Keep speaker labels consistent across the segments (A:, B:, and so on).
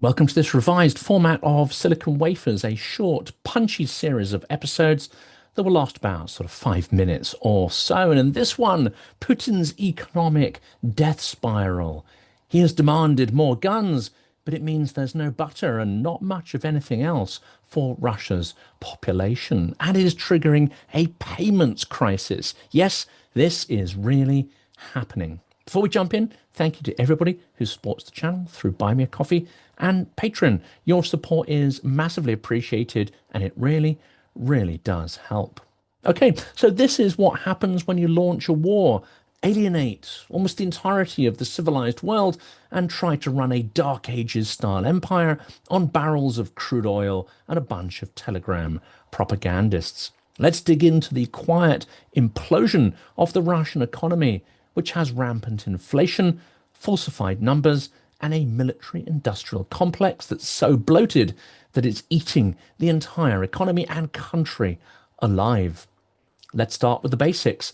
A: Welcome to this revised format of Silicon Wafers, a short, punchy series of episodes that will last about sort of 5 minutes or so. And in this one, Putin's economic death spiral. He has demanded more guns, but it means there's no butter and not much of anything else for Russia's population. And it is triggering a payments crisis. Yes, this is really happening. Before we jump in, thank you to everybody who supports the channel through Buy Me a Coffee and Patreon. Your support is massively appreciated and it really, really does help. Okay, so this is what happens when you launch a war, alienate almost the entirety of the civilized world and try to run a Dark Ages style empire on barrels of crude oil and a bunch of Telegram propagandists. Let's dig into the quiet implosion of the Russian economy, which has rampant inflation, falsified numbers, and a military-industrial complex that's so bloated that it's eating the entire economy and country alive. Let's start with the basics.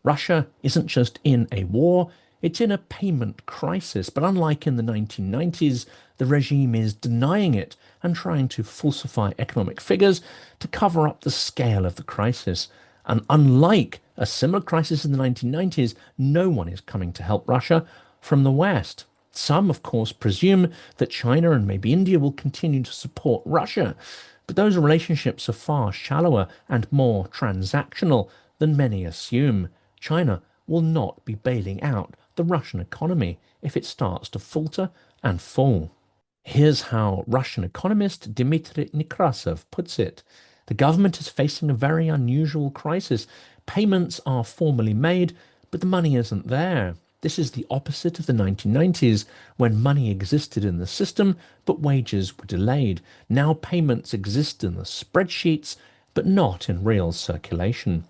A: Russia isn't just in a war, it's in a payment crisis. But unlike in the 1990s, the regime is denying it and trying to falsify economic figures to cover up the scale of the crisis. And unlike a similar crisis in the 1990s, no one is coming to help Russia from the West. Some, of course, presume that China and maybe India will continue to support Russia, but those relationships are far shallower and more transactional than many assume. China will not be bailing out the Russian economy if it starts to falter and fall. Here's how Russian economist Dmitry Nekrasov puts it. The government is facing a very unusual crisis. Payments are formally made, but the money isn't there. This is the opposite of the 1990s, when money existed in the system, but wages were delayed. Now payments exist in the spreadsheets, but not in real circulation.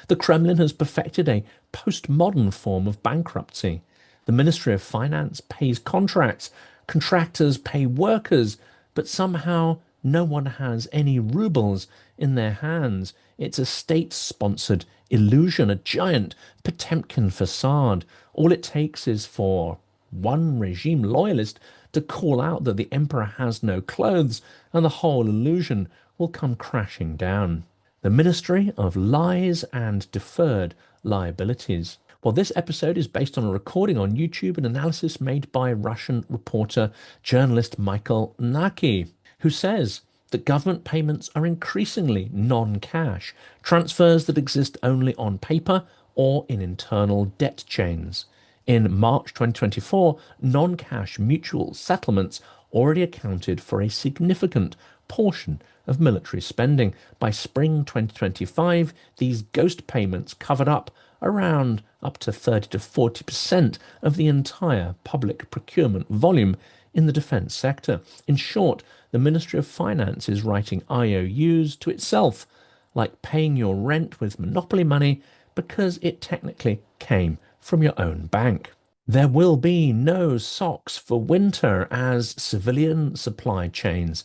A: The Kremlin has perfected a postmodern form of bankruptcy. The Ministry of Finance pays contracts, contractors pay workers, but somehow no one has any rubles in their hands. It's a state-sponsored illusion, a giant Potemkin facade. All it takes is for one regime loyalist to call out that the emperor has no clothes, and the whole illusion will come crashing down. The Ministry of Lies and Deferred Liabilities. Well, this episode is based on a recording on YouTube and analysis made by Russian reporter, journalist Michael Naki, who says that government payments are increasingly non-cash, transfers that exist only on paper or in internal debt chains. In March 2024, non-cash mutual settlements already accounted for a significant portion of military spending. By spring 2025, these ghost payments covered up around up to 30 to 40% of the entire public procurement volume in the defence sector. In short, the Ministry of Finance is writing IOUs to itself, like paying your rent with monopoly money because it technically came from your own bank. There will be no socks for winter as civilian supply chains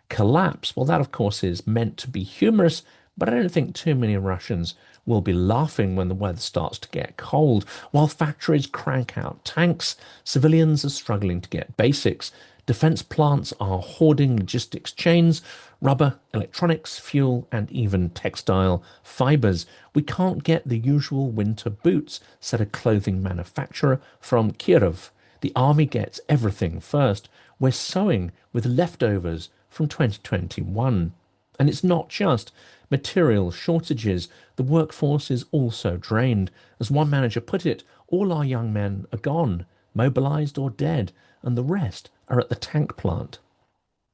A: collapse. Well, that, of course, is meant to be humorous, but I don't think too many Russians will be laughing when the weather starts to get cold. While factories crank out tanks, civilians are struggling to get basics. Defense plants are hoarding logistics chains, rubber, electronics, fuel, and even textile fibers. We can't get the usual winter boots, said a clothing manufacturer from Kyiv. The army gets everything first. We're sewing with leftovers from 2021. And it's not just material shortages. The workforce is also drained. As one manager put it, all our young men are gone, mobilized or dead, and the rest are at the tank plant.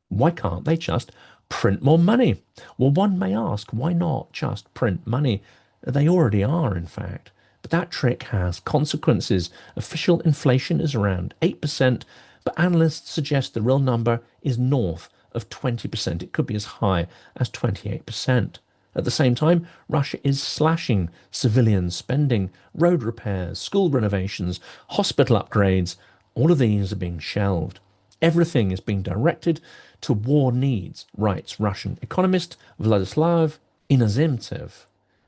A: Why can't they just print more money? Well, one may ask, why not just print money? They already are, in fact. But that trick has consequences. Official inflation is around 8%, but analysts suggest the real number is north of 20%. It could be as high as 28%. At the same time, Russia is slashing civilian spending, road repairs, school renovations, hospital upgrades. All of these are being shelved. Everything is being directed to war needs, writes Russian economist Vladislav Inozemtsev.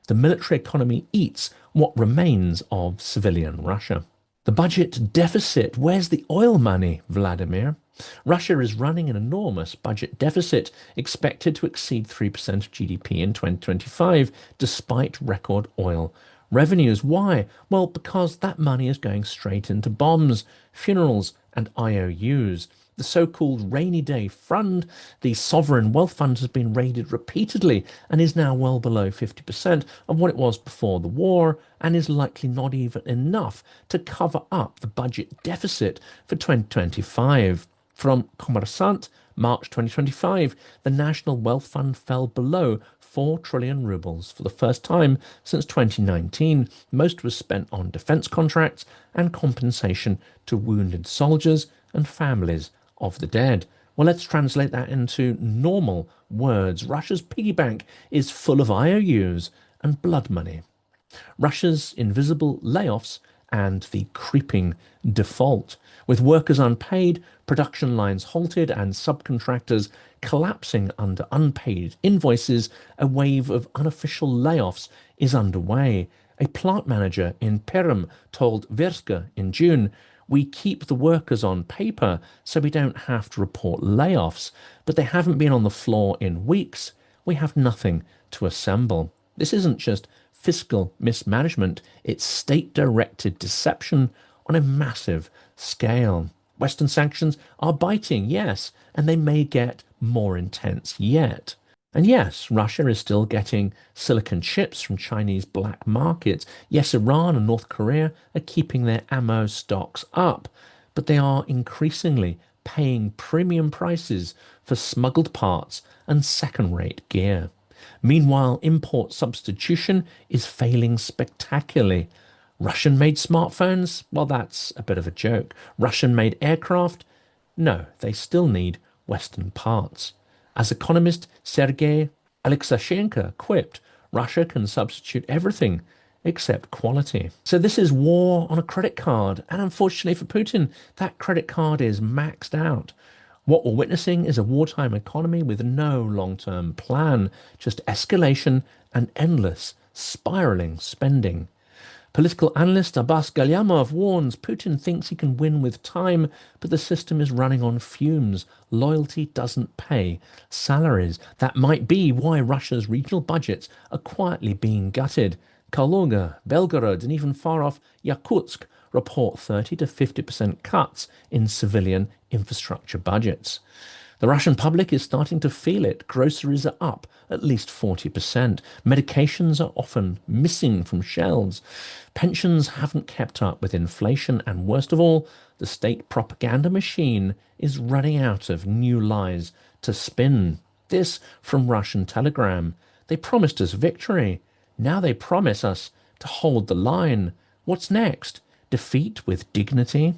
A: The military economy eats what remains of civilian Russia. The budget deficit. Where's the oil money, Vladimir? Russia is running an enormous budget deficit, expected to exceed 3% of GDP in 2025, despite record oil revenues. Why? Well, because that money is going straight into bombs, funerals, and IOUs. The so-called rainy day fund, the sovereign wealth fund, has been raided repeatedly and is now well below 50% of what it was before the war, and is likely not even enough to cover up the budget deficit for 2025. From Kommersant, March 2025, the National Wealth Fund fell below 4 trillion rubles for the first time since 2019. Most was spent on defense contracts and compensation to wounded soldiers and families of the dead. Well, let's translate that into normal words. Russia's piggy bank is full of IOUs and blood money. Russia's invisible layoffs and the creeping default. With workers unpaid, production lines halted, and subcontractors collapsing under unpaid invoices, a wave of unofficial layoffs is underway. A plant manager in Perm told Virska in June, "We keep the workers on paper so we don't have to report layoffs, but they haven't been on the floor in weeks. We have nothing to assemble." This isn't just fiscal mismanagement, it's state-directed deception on a massive scale. Western sanctions are biting, yes, and they may get more intense yet. And yes, Russia is still getting silicon chips from Chinese black markets. Yes, Iran and North Korea are keeping their ammo stocks up, but they are increasingly paying premium prices for smuggled parts and second-rate gear. Meanwhile, import substitution is failing spectacularly. Russian-made smartphones? Well, that's a bit of a joke. Russian-made aircraft? No, they still need Western parts. As economist Sergei Alexashenko quipped, Russia can substitute everything except quality. So this is war on a credit card, and unfortunately for Putin, that credit card is maxed out. What we're witnessing is a wartime economy with no long-term plan, just escalation and endless spiraling spending. Political analyst Abbas Galyamov warns Putin thinks he can win with time, but the system is running on fumes. Loyalty doesn't pay salaries. That might be why Russia's regional budgets are quietly being gutted. Kaluga, Belgorod, and even far-off Yakutsk report 30 to 50% cuts in civilian infrastructure budgets. The Russian public is starting to feel it. Groceries are up at least 40%. Medications are often missing from shelves. Pensions haven't kept up with inflation. And worst of all, the state propaganda machine is running out of new lies to spin. This from Russian Telegram. They promised us victory. Now they promise us to hold the line. What's next? Defeat with dignity?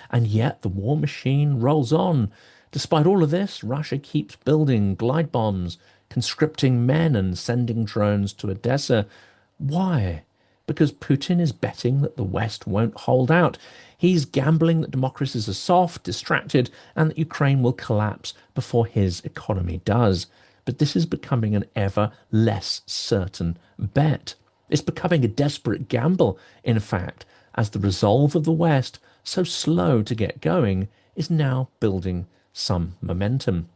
A: And yet the war machine rolls on. Despite all of this, Russia keeps building glide bombs, conscripting men and sending drones to Odessa. Why? Because Putin is betting that the West won't hold out. He's gambling that democracies are soft, distracted, and that Ukraine will collapse before his economy does. But this is becoming an ever less certain bet. It's becoming a desperate gamble, in fact, as the resolve of the West, so slow to get going, is now building some momentum.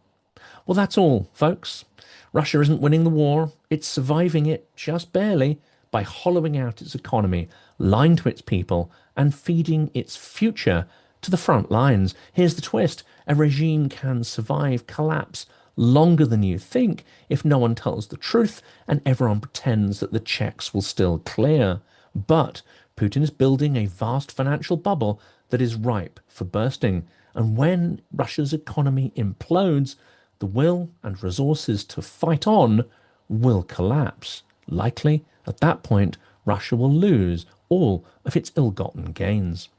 A: Well, that's all, folks. Russia isn't winning the war. It's surviving it just barely by hollowing out its economy, lying to its people, and feeding its future to the front lines. Here's the twist. A regime can survive collapse longer than you think if no one tells the truth and everyone pretends that the checks will still clear. But Putin is building a vast financial bubble that is ripe for bursting. And when Russia's economy implodes, the will and resources to fight on will collapse. Likely, at that point, Russia will lose all of its ill-gotten gains.